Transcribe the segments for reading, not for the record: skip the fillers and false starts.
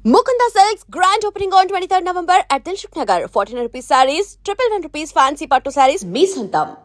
Mukunda Silks grand opening on 23rd November at Dilshuk Nagar. 1400 rupees sarees, 111 rupees fancy pattu sarees, me santam.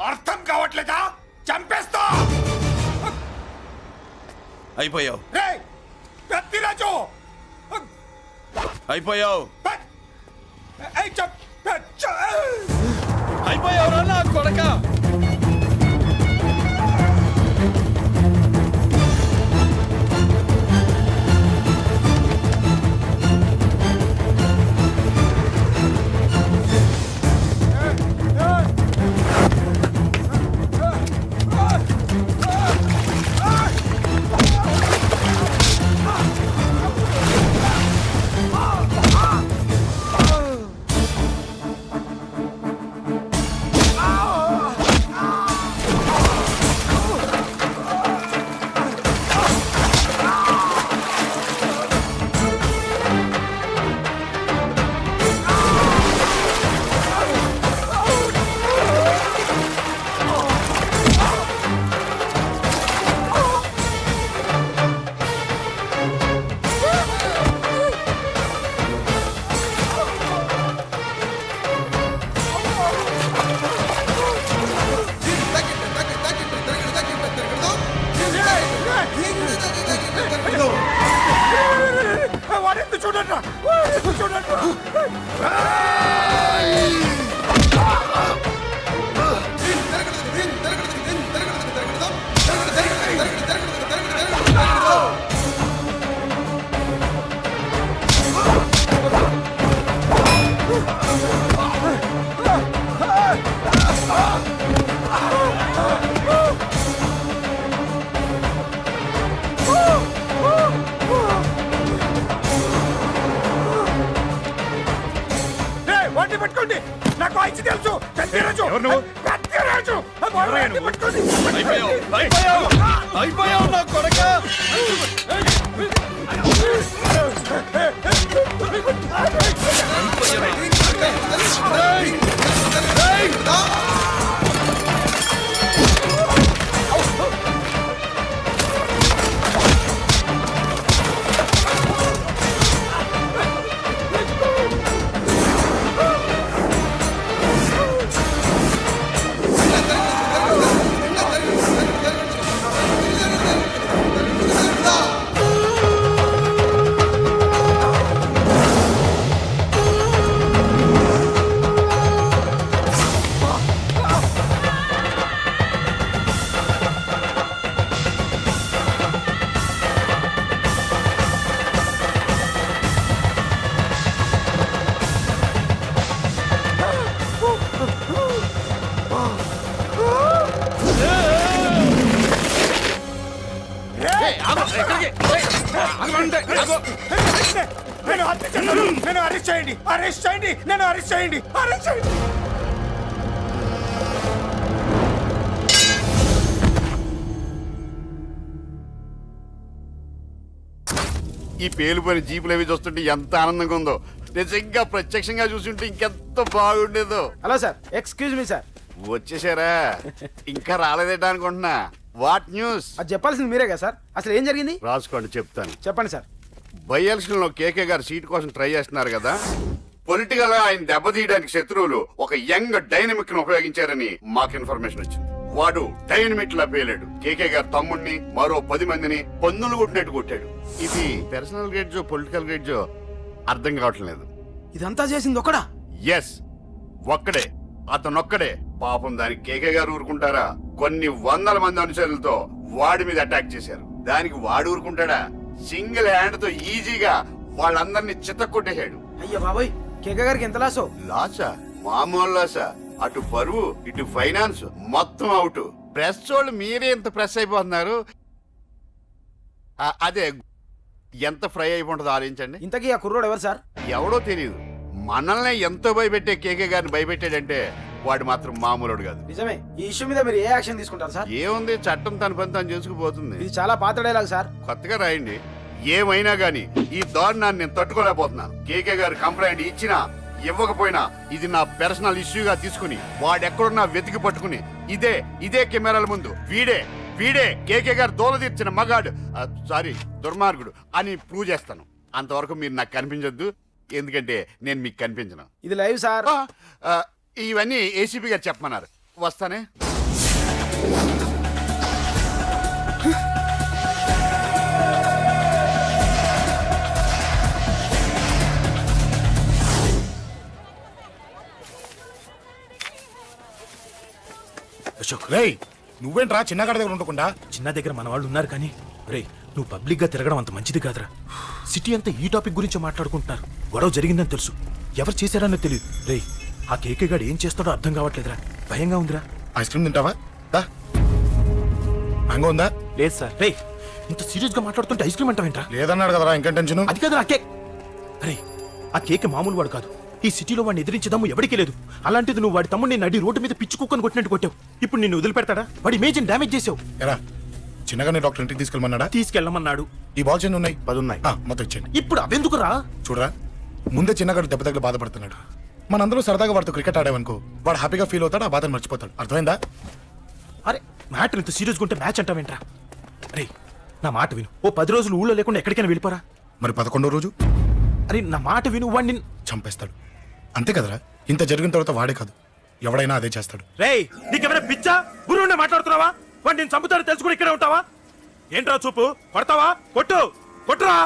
అర్థం కావట్లేదా? చంపేస్తా. అయిపోయావు. పెద్దిరాజు అయిపోయావు. అయిపోయావు నా కొడక. పట్టుకోండి, నాకు వాయిస్ తెలుసు. పెద్దిరాజు అయిపోయావు నా కొడక. నేను హత్య చేశాను. నేను అరెస్ట్ చేయండి, అరెస్ట్ చేయండి, నన్ను అరెస్ట్ చేయండి, అరెస్ట్ చేయండి. ఈ పేలిపోయిన జీపులు అవి చూస్తుంటే ఎంత ఆనందంగా ఉందో. నిజంగా ప్రత్యక్షంగా చూస్తుంటే ఇంకెంత బాగుండేదో. Hello sir, excuse me sir. వచ్చేసారా? ఇంకా రాలేదేటా అనుకుంటున్నా. What news? అది చెప్పాల్సింది మీరే కదా సార్. అసలు ఏం జరిగింది రాసుకోండి, చెప్తాను. చెప్పండి సార్. బై ఎలక్షన్ లో కేకే గారు సీట్ కోసం ట్రై చేస్తున్నారు కదా. పొలిటికల్ గా ఆయన దెబ్బతీయడానికి శత్రువులు ఒక యంగ్ డైనమిక్ ను ఉపయోగించారని మాకు ఇన్ఫర్మేషన్ వచ్చింది. వాడు డైనమిక్ లా పేలాడు. కేకే గారు తమ్ముడిని మరో 10 మందిని పన్నులు కొట్టినట్టు కొట్టాడు. ఇది పర్సనల్ గ్రేడ్జో పొలిటికల్ గ్రేడ్జో అర్థం కావట్లేదు. ఇదంతా చేసింది ఒకడా? ఎస్, ఒక్కడే, అతనొక్కడే. పాపం దానికి కేకే గారు ఊరుకుంటారా? కొన్ని వందల మంది అనుచరులతో వాడి మీద అటాక్ చేశారు. దానికి వాడు ఊరుకుంటాడా? సింగిల్ హ్యాండ్ తో ఈజీగా వాళ్ళందరినీ చితక్కొట్టేశాడు. అయ్యా బాబోయ్, కేక గారికి ఎంత లాసో? లాసా? మామూలు లాసా? అటు పరువు ఇటు ఫైనాన్స్ మొత్తం అవుట్. ప్రెస్ వాళ్ళు మీరే ఎంత ప్రెస్ అయిపోతున్నారు. అదే ఎంత ఫ్రై అయిపోతుందో ఆలోచించండి. ఇంతకీ ఆ కుర్రోడు ఎవరు సార్? ఎవడో తెలియదు. మనల్ని ఎంతో భయపెట్టే కేకే గారిని భయపెట్టాడంటే వాడు మాత్రం మామూలుడు కాదు. నిజమే. ఈ ఇష్యూ మీద మీరు ఏ యాక్షన్ తీసుకుంటారు సార్? ఏముంది, చట్టం తన పని తను చేసుకుపోతుంది. ఇది చాలా పాత డైలాగ్ సార్. కొత్తగా రాయండి. ఏమైనా గానీ ఈ దారుణాన్ని నేను తట్టుకోలేకపోతున్నాను. కేకే గారు కంప్లైంట్ ఇచ్చినా ఇవ్వకపోయినా ఇది నా పర్సనల్ ఇష్యూగా తీసుకుని వాడెక్కడున్నా వెతికి పట్టుకుని ఇదే కెమెరాల ముందు వీడే కేకే గారు దోల తీర్చిన మగాడు, సారీ దుర్మార్గుడు అని ప్రూవ్ చేస్తాను. అంతవరకు మీరు నాకు కనిపించొద్దు, ఎందుకంటే నేను మీకు కనిపించను. ఇది లైవ్ సార్. ఇవన్నీ ఏసీపీ గారు చెప్పమన్నారు. వస్తానే. అశోక్, రేయ్, నువ్వేంట్రా చిన్నగాడి దగ్గర ఉండకుండా? చిన్న దగ్గర మన వాళ్ళు ఉన్నారు కానీ రే, నువ్వు పబ్లిక్ గా తిరగడం అంత మంచిది కాదురా. సిటీ అంతా ఈ టాపిక్ గురించి మాట్లాడుకుంటున్నారు. గొడవ జరిగిందని తెలుసు, ఎవరు చేశారన్నది తెలియదు. రే, ఆ కేకే గాడు ఏం చేస్తాడో అర్థం కావట్లేదురా. భయంగా ఉందిరా. ఐస్ క్రీమ్ తింటావా? దా. మ్యాంగో ఉందా? లేదు సార్. రే, ఇంత సీరియస్ గా మాట్లాడుతుంటే ఐస్ క్రీమ్ అంటావేంట్రా? లేదన్నాడు కదరా, ఇంకా టెన్షన్. అది కాదు ఆ కేక్. అరే, ఆ కేక్ మామూలు వాడు కాదు. ఈ సిటీలో వాడిని ఎదిరించదమ్ము ఎవరికీ లేదు. అలాంటిది నువ్వు వాడి తమ్ముడిని నడి రోడ్డు మీద పిచ్చి కుక్కను కొట్టినట్టు కొట్టావు. ఇప్పుడు నిన్ను వదిలిపెడతాడా? వాడి ఇమేజ్ డ్యామేజ్ చేసావు. ఎరా, చిన్నగానే డాక్టర్ ఇంటికి తీసుకెళ్ళమన్నాడా? తీసుకెళ్ళమన్నాడు. ఈ బాల్స్ ఎన్ని ఉన్నాయి? 10 ఉన్నాయి. మొత్తం ఇచ్చేయండి. ఇప్పుడు అవెందుకురా? చూడరా, ముందే చిన్నగాడు దెబ్బ తగిలి బాధపడుతున్నాడు. మనందరూ సరదాగా వాడితో క్రికెట్ ఆడామనుకో, వాడు హ్యాపీగా ఫీల్ అవుతాడు, ఆ బాధను మర్చిపోతాడు. అర్థమైందా? అరే, మ్యాటర్ ఇంత సీరియస్గా ఉంటే మ్యాచ్ అంటావేంట్రా? అరే, నా మాట విను. ఓ 10 రోజులు ఊళ్ళో లేకుండా ఎక్కడికైనా వెళ్ళిపోరా. మరి 11వ రోజు అరే, నా మాట విను. వాడిని చంపేస్తాడు. అంతే కదరా? ఇంత జరిగిన తర్వాత వాడే కాదు, ఎవడైనా అదే చేస్తాడు. రేయ్, నీకెవరైనా పిచ్చా? గురువు ఉండే మాట్లాడుతున్నావా? వాడు నేను చంపుతాను తెలుసుకుని ఇక్కడే ఉంటావా? ఏంట్రా చూపు? కొడతావా? కొట్టురా.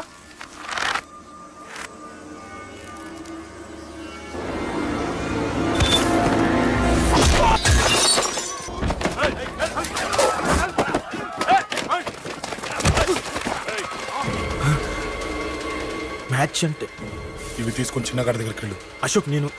మ్యాచ్ అంటే ఇవి తీసుకొని చిన్నగాడి దగ్గరికి వెళ్ళు. అశోక్, నేను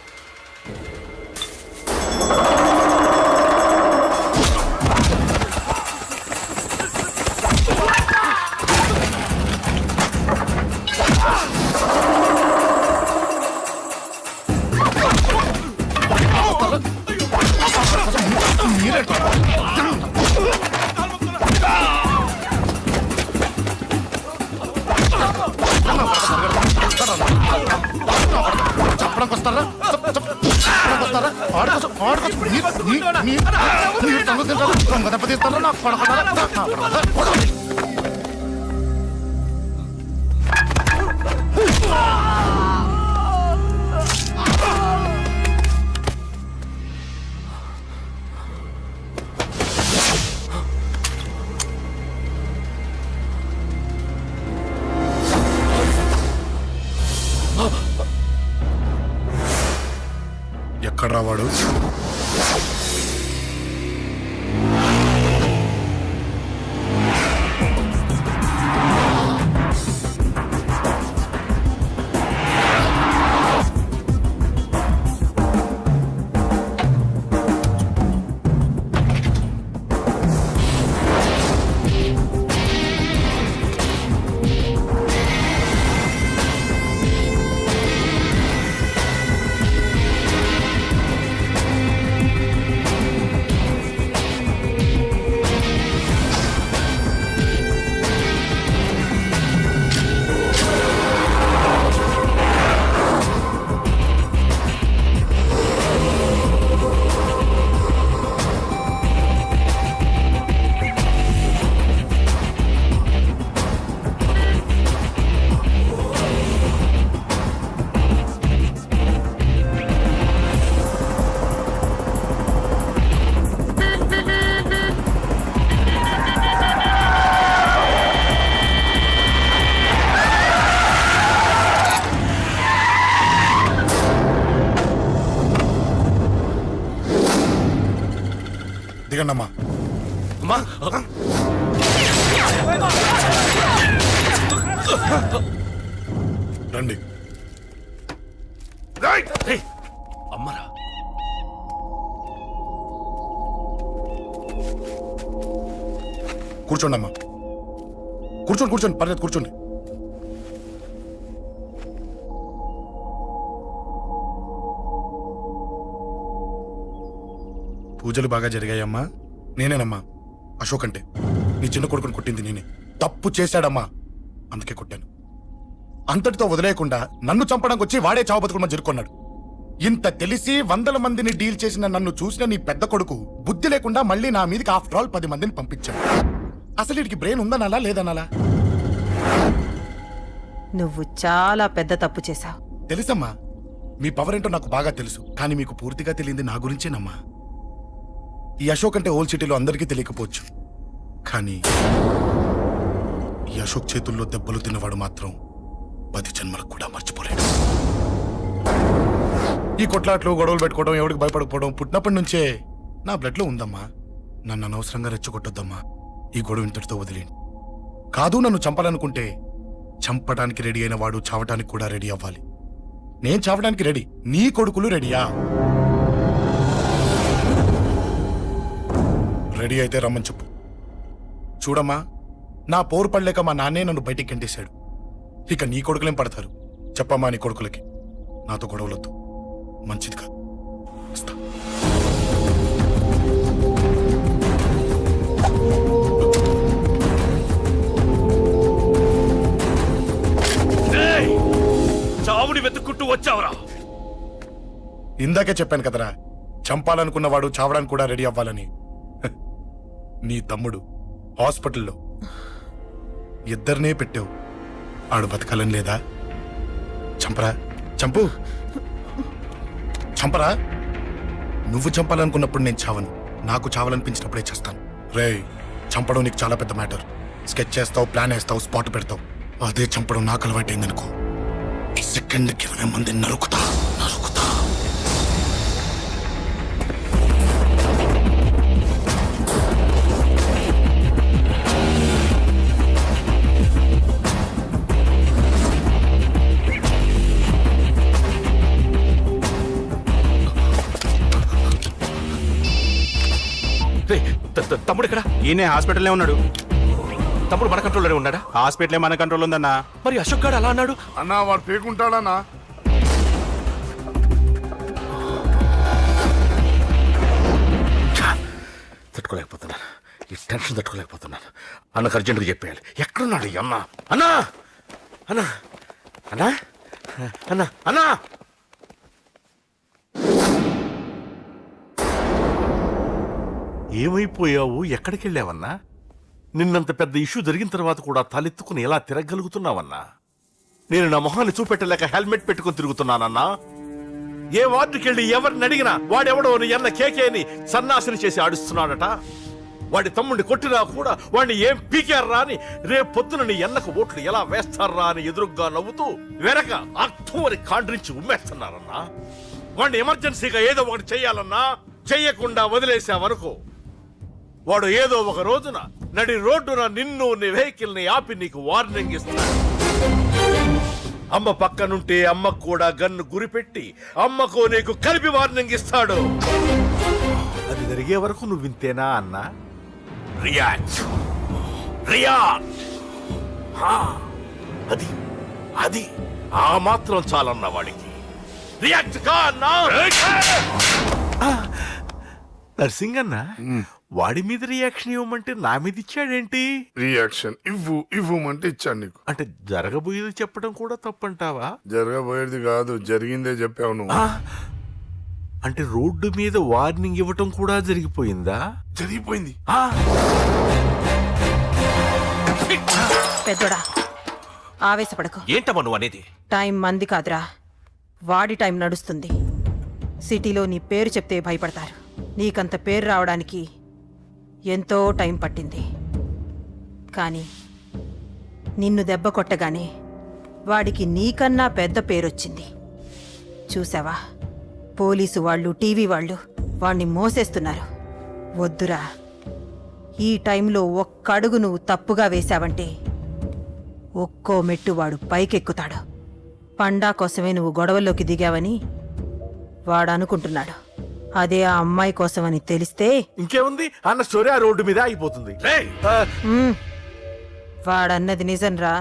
చెప్పడానికి వస్తారా? దెబ్బతీస్తారా? నాకు పడకుండా ఎక్కడ రావాడు? వదిలేయండి అమ్మా. అమ్మా రండి. రేయ్, అమ్మరా కూర్చోండి అమ్మా. కూర్చోండి పర్లేదు కూర్చోండి. పూజలు బాగా జరిగాయమ్మా. నేనేనమ్మా అశోక్ అంటే. నీ చిన్న కొడుకుని కొట్టింది నేనే. తప్పు చేశాడమ్మా, అందుకే కొట్టాను. అంతటితో వదిలేయకుండా నన్ను చంపడానికి వచ్చి వాడే చావు బతుకుని జరుపుకున్నాడు. ఇంత తెలిసి 100 మందిని డీల్ చేసిన నన్ను చూసిన నీ పెద్ద కొడుకు బుద్ధి లేకుండా మళ్ళీ నా మీదకి ఆఫ్టర్ ఆల్ 10 మందిని పంపించాడు. అసలు వీడికి బ్రెయిన్ ఉందనాలా లేదనాలా? నువ్వు చాలా పెద్ద తప్పు చేశావు. తెలుసమ్మా, మీ పవర్ ఏంటో నాకు బాగా తెలుసు. కానీ మీకు పూర్తిగా తెలియంది నా గురించేనమ్మా. ఈ అశోక్ అంటే ఓల్డ్ సిటీలో అందరికీ తెలియకపోవచ్చు, కానీ ఈ అశోక్ చేతుల్లో దెబ్బలు తిన్నవాడు మాత్రం 10 జన్మలకు కూడా మర్చిపోలేడు. ఈ కొట్లాట్లు గొడవలు పెట్టుకోవడం, ఎవరికి భయపడకపోవడం పుట్టినప్పటి నుంచే నా బ్లడ్ లో ఉందమ్మా. నన్ను అనవసరంగా రెచ్చగొట్టొద్దమ్మా. ఈ గొడవ ఇంతటితో వదిలేండి. కాదు, నన్ను చంపాలనుకుంటే చంపడానికి రెడీ అయిన వాడు చావటానికి కూడా రెడీ అవ్వాలి. నేను చావడానికి రెడీ, నీ కొడుకులు రెడీయా? రెడీ అయితే రమ్మని చెప్పు. చూడమ్మా, నా పోరు పడలేక మా నాన్నే నన్ను బయటికి గంటేశాడు. ఇక నీ కొడుకులేం పడతారు? చెప్పమ్మా నీ కొడుకులకి నాతో గొడవలొద్దు, మంచిది కాదు. వస్తా. చావుని వెతుక్కుంటూ వచ్చావురా. ఇందాకే చెప్పాను కదరా, చంపాలనుకున్నవాడు చావడానికి కూడా రెడీ అవ్వాలని. హ, నీ తమ్ముడు హాస్పిటల్లో ఇద్దరినే పెట్టావు. ఆడు బతకాలని లేదా? చంపరా, చంపు, చంపరా. నువ్వు చంపాలనుకున్నప్పుడు నేను చావను, నాకు చావాలనిపించినప్పుడే చేస్తాను. రేయ్, చంపడం నీకు చాలా పెద్ద మ్యాటర్. స్కెచ్ చేస్తావు, ప్లాన్ వేస్తావు, స్పాట్ పెడతావు. అదే చంపడం నాకు అలవాటైందనుకో, సెకండ్కి 20 మందిని నరుకుతా. తమ్ముడు ఇక్కడ? ఈయనే హాస్పిటల్లో ఉన్నాడు. తమ్ముడు మన కంట్రోల్లోనే ఉన్నాడా? హాస్పిటలే మన కంట్రోల్ ఉందన్నా. మరి అశోక్ గారు అలా అన్నాడు. అన్నా వాడు పేకుంటాడన్నా. తట్టుకోలేకపోతున్నాను, ఈ టెన్షన్ తట్టుకోలేకపోతున్నాను. అన్నకు అర్జెంటుగా చెప్పేయాలి. ఎక్కడున్నాడు ఈ అన్న? అన్నా అన్నా అన్నా అన్నా అన్నా ఏమైపోయావు? ఎక్కడికి వెళ్ళావన్నా? నిన్నంత పెద్ద ఇష్యూ జరిగిన తర్వాత కూడా తలెత్తుకుని ఎలా తిరగలుగుతున్నావన్నా? నేను నా మొహాన్ని చూపెట్టలేక హెల్మెట్ పెట్టుకుని తిరుగుతున్నానన్నా. ఏ వార్డుకి వెళ్ళి ఎవరిని అడిగినా వాడెవడో నీ అన్న కేకేని సన్నాసిని చేసి ఆడిస్తున్నాడట. వాడి తమ్ముడిని కొట్టినా కూడా వాడిని ఏం పీకారా అని రేపొద్దున నీ అన్నకు ఓట్లు ఎలా వేస్తారా అని ఎదురుగ్గా నవ్వుతూ వెనక అక్టోబరి కాండ్రించి ఉమ్మేస్తున్నారన్నా. వాడిని ఎమర్జెన్సీగా ఏదో ఒకటి చెయ్యాలన్నా. చెయ్యకుండా వదిలేసావనుకో, వాడు ఏదో ఒక రోజున నడి రోడ్డున నిన్ను నీ వెహికల్ ని ఆపి నీకు వార్నింగ్ ఇస్తాడు. అమ్మ పక్కనుంటే అమ్మకు కూడా గన్ను గురిపెట్టి అమ్మకు నీకు కలిపి వార్నింగ్ ఇస్తాడు. అది జరిగే వరకు నువ్వు వింతేనా అన్నా? React react. అది అది ఆ మాత్రం చాలన్న వాడికి. రియాక్ట్ కా అన్నా. నర్సింగ్ అన్న, వాడి మీద రియాక్షన్ ఇవ్వమంటే నా మీద ఇచ్చాడేంటి? రియాక్షన్ ఇవ్వమంటే ఇచ్చాను నీకు. అంటే జరగబోయేది చెప్పడం కూడా తప్పంటావా? జరగబోయేది కాదు, జరిగిందే చెప్పావు నువ్వు. అంటే రోడ్డు మీద వార్నింగ్ ఇవ్వటం కూడా జరిగిపోయిందా? జరిగిపోయింది. పెద్దోడా, ఆవేశపడకు. ఏంటమ్మా నువ్వు అనేది? టైం మంది కాదురా, వాడి టైం నడుస్తుంది. సిటీలో నీ పేరు చెప్తే భయపడతారు. నీకంత పేరు రావడానికి ఎంతో టైం పట్టింది. కానీ నిన్ను దెబ్బ కొట్టగానే వాడికి నీకన్నా పెద్ద పేరొచ్చింది. చూసావా, పోలీసు వాళ్ళు, టీవీ వాళ్ళు వాణ్ణి మోసేస్తున్నారు. వద్దురా, ఈ టైంలో ఒక్క అడుగు నువ్వు తప్పుగా వేశావంటే ఒక్కో మెట్టు వాడు పైకెక్కుతాడు. పండా కోసమే నువ్వు గొడవల్లోకి దిగావని వాడు అనుకుంటున్నాడు. అదే ఆ అమ్మాయి కోసమని తెలిస్తే ఇంకేముంది అన్న స్టోరీ ఆ రోడ్డు మీద అయిపోతుంది. వాడన్నది నిజంరా.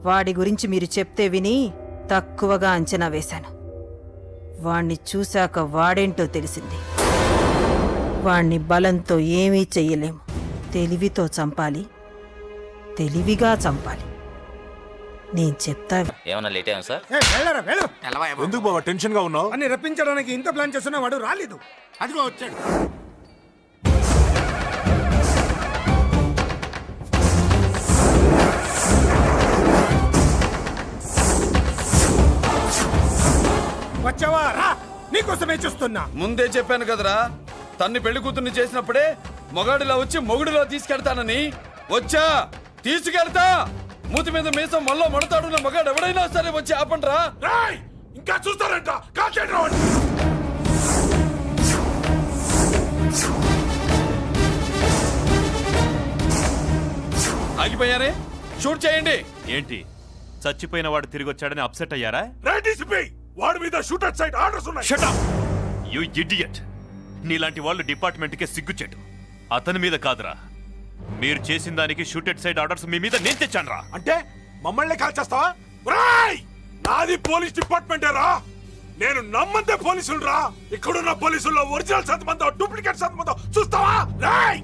వాడి గురించి మీరు చెప్తే విని తక్కువగా అంచనా వేశాను. వాణ్ణి చూశాక వాడేంటో తెలిసింది. వాణ్ణి బలంతో ఏమీ చెయ్యలేము. తెలివితో చంపాలి, తెలివిగా చంపాలి. నేను చెప్తా. ఏమన్నా లేట్ అయ్యాం సార్? ఎందుకు బాబా టెన్షన్ గా ఉన్నావు? అన్ని రప్పించడానికి ఇంత ప్లాన్ చేస్తున్నా వాడు రాలేదు. అదిగో వచ్చాడు. వచ్చావా? రా, నీకోసమే చూస్తున్నా. ముందే చెప్పాను కదరా, తన్ని పెళ్లి కూతుర్ని చేసినప్పుడే మొగాడిలా వచ్చి మొగుడిలో తీసుకెళ్తానని. వచ్చా, తీసుకెళ్తా. మూతి మీద మీసం మళ్ళీ మడతాడున్న మగాడు ఎవడైనా సరే వచ్చి ఆపండ్రా. ఇంకా చూస్తారంట. ఆగిపోయారే, షూట్ చేయండి. ఏంటి చచ్చిపోయిన వాడు తిరిగి వచ్చాడని అప్సెట్ అయ్యారా? వాడి మీద షూటర్ సైడ్ ఆర్డర్స్ ఉన్నాయి. Shut up! You idiot! నీలాంటి వాళ్ళు డిపార్ట్మెంట్కే సిగ్గుచెట్టు. అతని మీద కాదురా, మీరు చేసిన దానికి షూటెడ్ సైడ్ ఆర్డర్స్ మీ మీద నేను తెచ్చానురా. అంటే మమ్మల్ని కాల్ చేస్తావా? రాయ్, నాది పోలీస్ డిపార్ట్మెంటే రా. నేను నమ్మంతే పోలీసులు రా. ఇక్కడున్న పోలీసుల్లో ఒరిజినల్ సత్మంతో డూప్లికేట్ సత్మంతో చూస్తావా? Rai,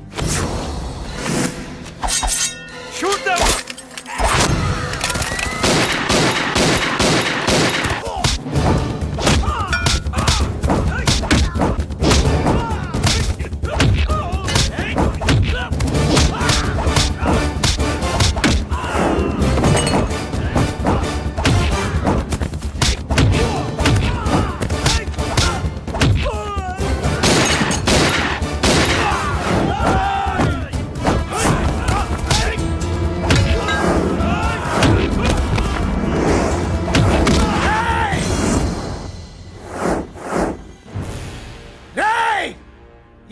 shoot them.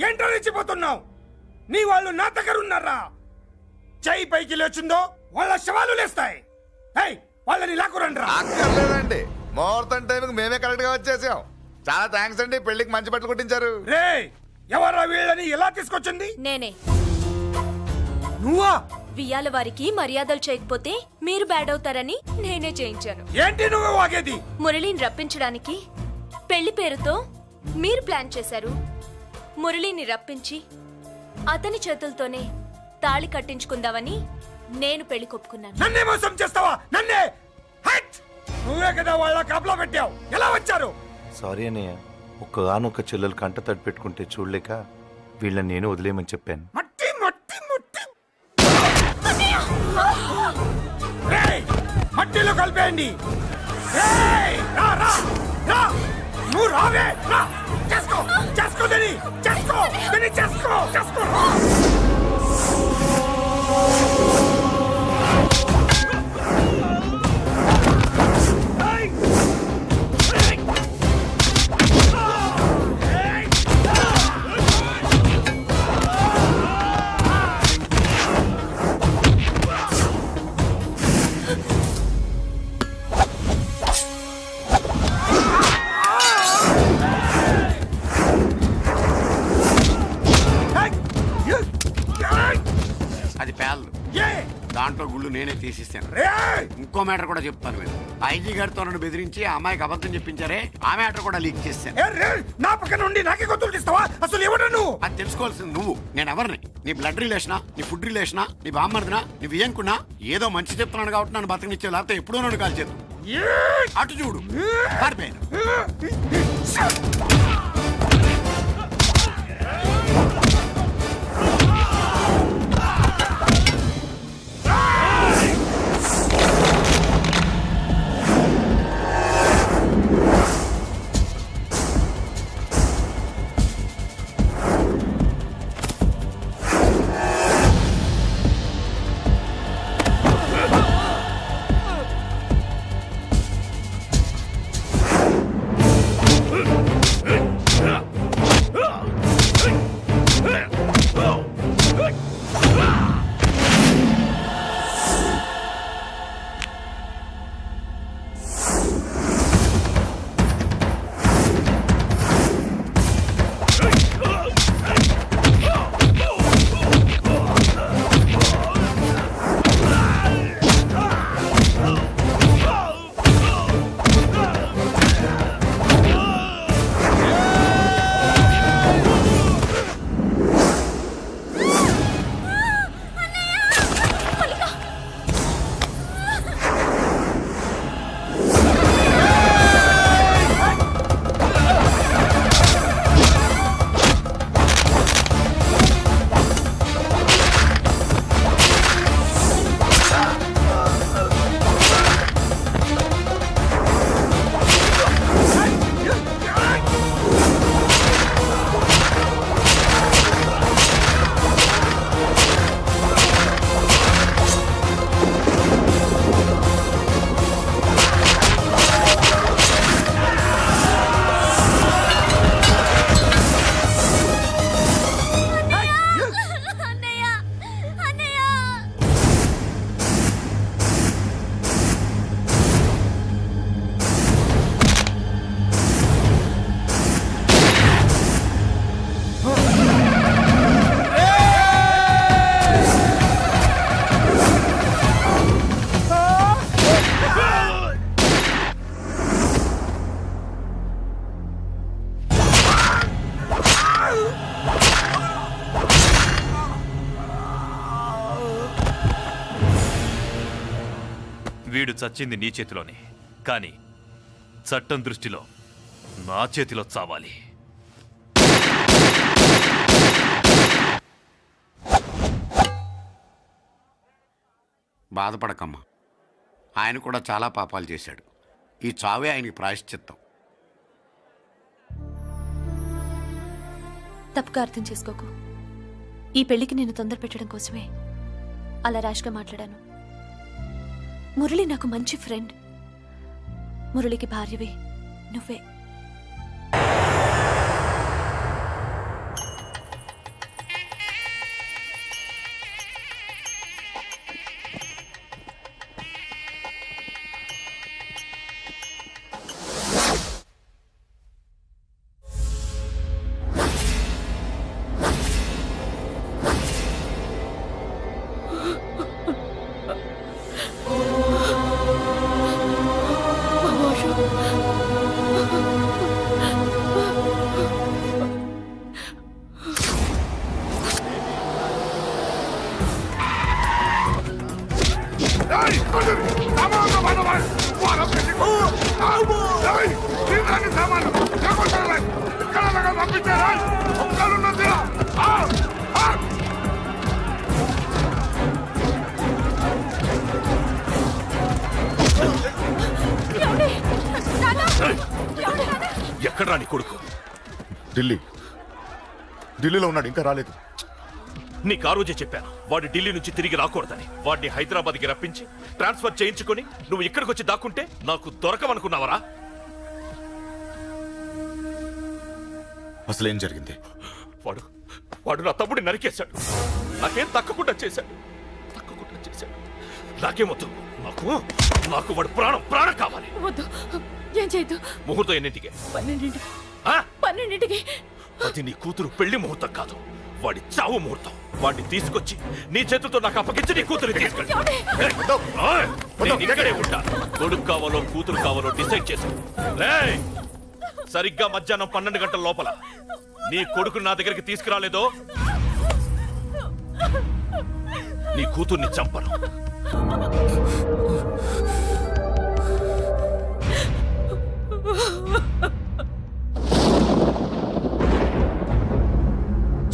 ఏంటో రెచ్చిపోతున్నావు? నీ వాళ్ళు నా దగ్గర ఉన్నారా? చెయ్యి పైకి లేచిందో వాళ్ళ శవాలు లేస్తాయి. వాళ్ళని లాక్కురండి రా. అక్కర్లేదండి, ముహూర్తం టైంకి మేమే కరెక్ట్ గా వచ్చేసాం. చాలా థ్యాంక్స్ అండి, పెళ్లికి మంచి బట్టలు కుట్టించారు. రే, ఎవరా వీళ్ళని ఎలా తీసుకొచ్చింది? నేనే. నువ్వా? వియ్యాల వారికి మర్యాదలు చేయకపోతే మీరు బ్యాడ్ అవుతారని నేనే చేయించాను. ఏంటి నువ్వు వాగేది? మురళిని రప్పించడానికి పెళ్లి పేరుతో మీరు ప్లాన్ చేశారు. మురళిని రప్పించి అతని చేతులతోనే తాళి కట్టించుకుందామని నేను పెళ్లి కొప్పుకున్నాను. నన్నే మోసం చేస్తావా? నన్నే? హట్! నువ్వే కదా వాళ్ళ కాపలా పెట్టావు. ఎలా వచ్చారు? సారీ అన్నయ్య, ఒక్కగానొక్క చెల్లెలు కంట తడి పెట్టుకుంటే చూడలేక వీళ్ళని నేను వదిలేయమని చెప్పాను. మట్టి మట్టి మట్టి రేయ్, మట్టిలో కలిపేయండి. రేయ్, రా రా రా, నువ్వు రావే, రా. చేసుకో చేసుకో దీని, చేసుకో దీని, చేసుకో చేసుకో. అది పేర్లు, దాంట్లో గుళ్ళు నేనే తీసిస్తాను. ఇంకో మ్యాటర్ కూడా చెప్తాను. మీరు ఐజీ గారితో నన్ను బెదిరించి ఆ అమ్మాయికి అబద్ధం చెప్పించారే, ఆ మ్యాటర్ కూడా లీక్ చేశాను. నా పక్కన ఉండి నాకే గొంతులు తీస్తావా? అసలు ఎవరు నువ్వు? అది తెలుసుకోవాల్సింది నువ్వు. నేను ఎవరిని? నీ బ్లడ్ రిలేషనా, నీ ఫుడ్ రిలేషనా, నీ బామ్మర్దినా, నీ వియ్యంకున్నా? ఏదో మంచి చెప్తున్నాను కాబట్టి నన్ను బతకనిచ్చే, లేకపోతే ఎప్పుడూ నన్ను కాల్ చేద్దు. అటు చూడు, పారిపోయాను. వీడు చచ్చింది నీ చేతిలోనే, కానీ చట్టం దృష్టిలో నా చేతిలో చావాలి. బాధపడకమ్మా, ఆయన కూడా చాలా పాపాలు చేశాడు. ఈ చావే ఆయనకి ప్రాయశ్చిత్తం. తప్పుగా అర్థం చేసుకోకు. ఈ పెళ్లికి నేను తొందర పెట్టడం కోసమే అలా ర్యాష్గా మాట్లాడాను. మురళి నాకు మంచి ఫ్రెండ్. మురళికి భార్యవే నువ్వే. ఎక్కడ్రా నీ కొడుకు? ఢిల్లీలో ఉన్నాడు, ఇంకా రాలేదు. నీకు ఆ రోజే చెప్పాను వాడు ఢిల్లీ నుంచి తిరిగి రాకూడదని. వాడిని హైదరాబాద్కి రప్పించి ట్రాన్స్ఫర్ చేయించుకొని నువ్వు ఇక్కడికి వచ్చి దాక్కుంటే నాకు దొరకవనుకున్నావరా? అసలేం జరిగింది? వాడు నా తమ్ముడిని నరికేశాడు. నాకేం తక్కకుండా చేశాడు. నాకేమొద్దు. నాకు వాడు ప్రాణం కావాలి. వద్దు, ఏం చేయొద్దు. ముహూర్తం ఎన్నింటికి? 12ంటికి. అది నీ కూతురు పెళ్లి ముహూర్తం కాదు, వాడి చావు ముహూర్తం. వాడిని తీసుకొచ్చి నీ చేతులతో నాకు అప్పగించి నీ కూతురు తీసుకెళ్ళి. నేను ఇక్కడే ఉంటా. కొడుకు కావాలో కూతురు కావాలో డిసైడ్ చేశాను. సరిగ్గా మధ్యాహ్నం 12 గంటల లోపల నీ కొడుకు నా దగ్గరికి తీసుకురాలేదో నీ కూతుర్ని చంపను.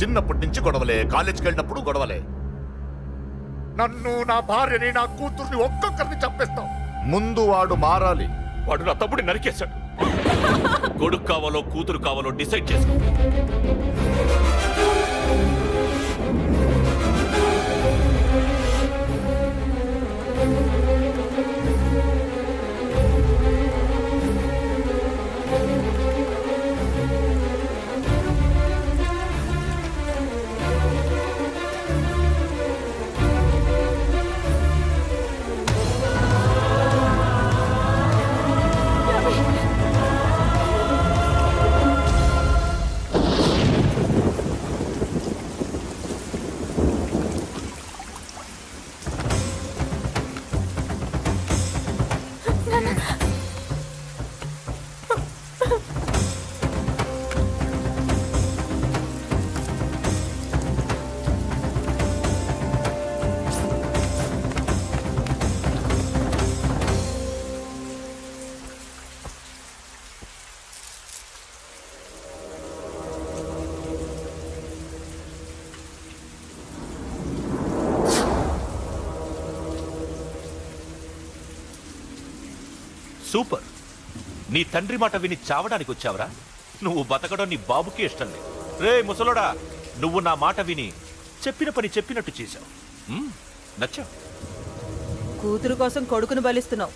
చిన్నప్పటి నుంచి గొడవలే, కాలేజీకి వెళ్ళినప్పుడు గొడవలే. నన్ను, నా భార్యని, నా కూతుర్ని ఒక్కొక్కరిని చంపేస్తాం. ముందు వాడు మారాలి. వాడు నా తమ్ముడిని నరికేశాడు. కొడుకు కావాలో కూతురు కావాలో డిసైడ్ చేసుకో. సూపర్. నీ తండ్రి మాట విని చావడానికి వచ్చావరా? నువ్వు బతకడం నీ బాబుకి ఇష్టం లేదు. రే ముసలోడా, నువ్వు నా మాట విని చెప్పిన పని చెప్పినట్టు చేశావు. నచ్చావు. కూతురు కోసం కొడుకును బలిస్తున్నావు.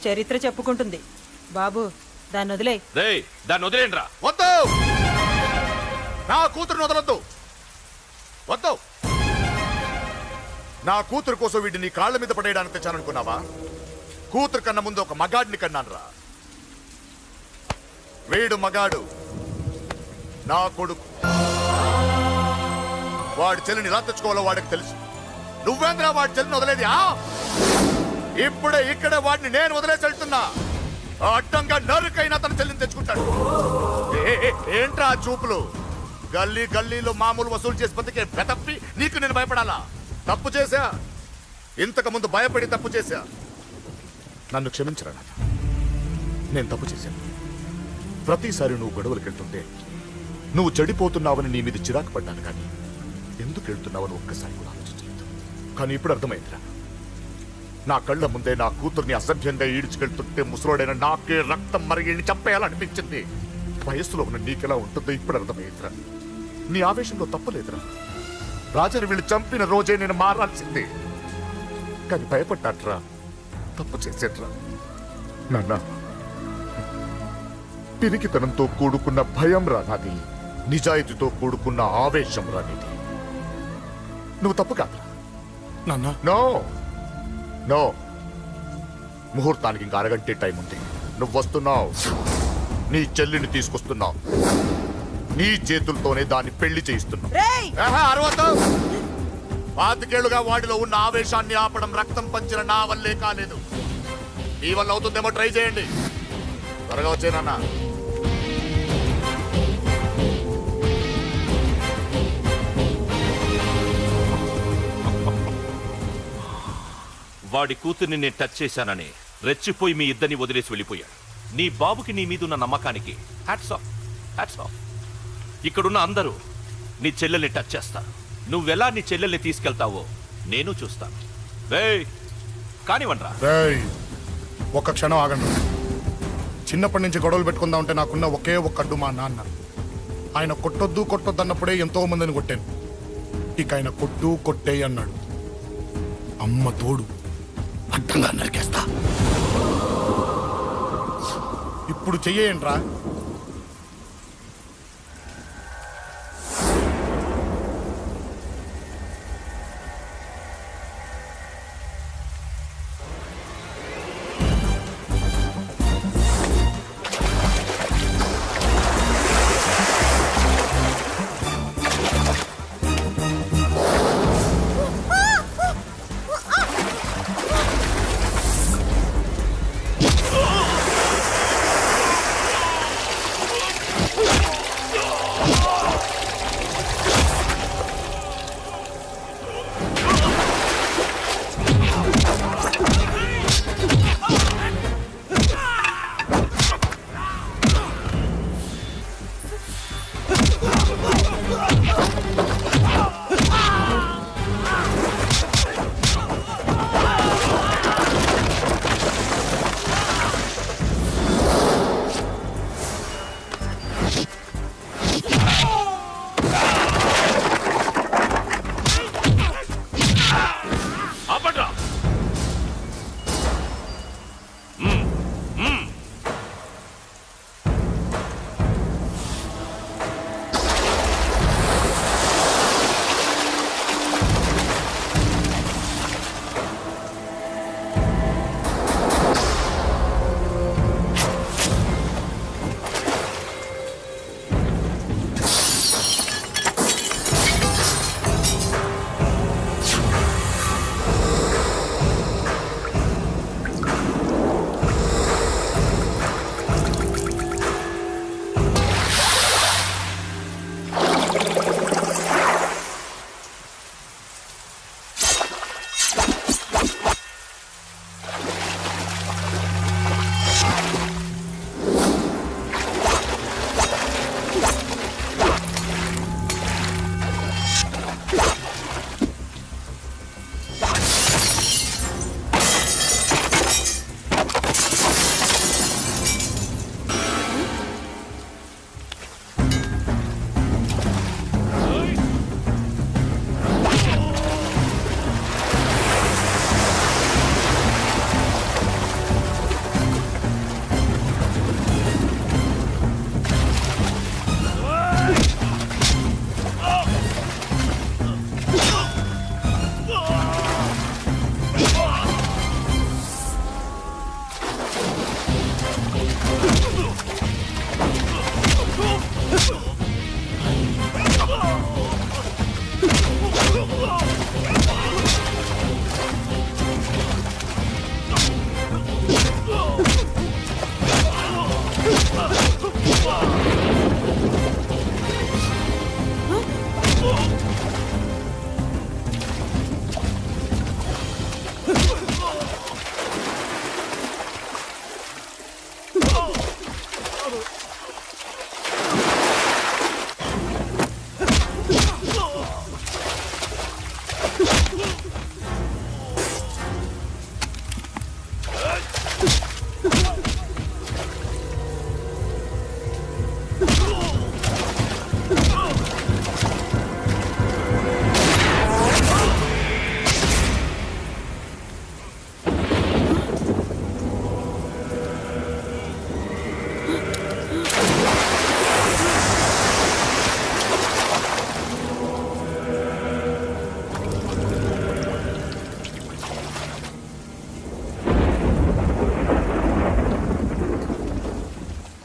చరిత్ర చెప్పుకుంటుంది. బాబు, దాన్ని వదిలే. రే, దాన్ని వదిలేండ్రా. వద్దు, నా కూతురుని వదలొద్దు. వద్దు. నా కూతురు కోసం వీడిని నీ కాళ్ళ మీద పడేయడానికి తెచ్చాననుకున్నావా? కూతురు కన్నా ముందు ఒక మగాడిని కన్నాను రా. వీడు మగాడు, నా కొడుకు. వాడి చెల్లిని ఎలా తెచ్చుకోవాలో వాడికి తెలుసు. నువ్వేంద్రా వాడి చెల్లిని వదిలేది? ఇప్పుడే ఇక్కడే వాడిని నేను వదిలేసి వెళ్తున్నా. అడ్డంగా నరుకైనా తన చెల్లిని తెచ్చుకుంటాడు. ఏంట్రా చూపులు? గల్లీ గల్లీలో మామూలు వసూలు చేసి బతికే బెతప్పి నీకు నేను భయపడాలా? తప్పు చేశా, ఇంతకు ముందు భయపడి తప్పు చేశా. నన్ను క్షమించరా నాన్న. నేను తప్పు చేశాను. ప్రతిసారి నువ్వు గొడవలకు వెళ్తుంటే నువ్వు చెడిపోతున్నావని నీ మీద చిరాకు పడ్డాను, కానీ ఎందుకు వెళ్తున్నావని ఒక్కసారి కూడా ఆలోచించలేదు. కానీ ఇప్పుడు అర్థమైందిరా, నా కళ్ళ ముందే నా కూతుర్ని అసభ్యంగా ఈడ్చుకెళ్తుంటే ముసలోడైన నాకే రక్తం మరిగి చంపేయాలనిపించింది. వయస్సులో ఉన్న నీకెలా ఉంటుందో ఇప్పుడు అర్థమైందిరా. నీ ఆవేశంలో తప్పలేదురా. రాజాని వీళ్ళు చంపిన రోజే నేను మారాల్సిందే, కానీ భయపడ్డాట్రా. తప్పు చేసేట్రా నాన్న. పిరికితనంతో కూడుకున్న భయం రా నాది, నిజాయితీతో కూడుకున్న ఆవేశం రా నీది. నువ్వు తప్పు కాదు నాన్న. నో నో, ముహూర్తానికి ఇంకా అరగంటే టైం ఉంది. నువ్వు వస్తున్నావు, నీ చెల్లిని తీసుకొస్తున్నావు, నీ చేతులతోనే దాన్ని పెళ్లి చేయిస్తున్నావు. పాతికేళ్లుగా వాడిలో ఉన్న ఆవేశాన్ని ఆపడం రక్తం పంచిన నా వల్లే కాలేదు. నీ వల్ల అవుతుందేమో ట్రై చేయండి. త్వరగా వచ్చేనన్నా. వాడి కూతుర్ని నేను టచ్ చేశానని రెచ్చిపోయి మీ ఇద్దరిని వదిలేసి వెళ్ళిపోయాడు. నీ బాబుకి నీ మీదున్న నమ్మకానికి హ్యాట్స్ ఆఫ్, హ్యాట్స్ ఆఫ్. ఇక్కడున్న అందరూ నీ చెల్లెల్ని టచ్ చేస్తారు. నువ్వెలా నీ చెల్లెల్ని తీసుకెళ్తావో నేను చూస్తాను. కానివ్వండ్రా. ఒక్క క్షణం ఆగండి. చిన్నప్పటి నుంచి గొడవలు పెట్టుకుందా ఉంటే నాకున్న ఒకే ఒక్క అడ్డు మా నాన్న. ఆయన కొట్టొద్దు కొట్టొద్దు అన్నప్పుడే ఎంతో మందిని కొట్టాను. ఇక ఆయన కొట్టు కొట్టే అన్నాడు. అమ్మ తోడు అడ్డంగా నరికేస్తా. ఇప్పుడు చెయ్యండి రా.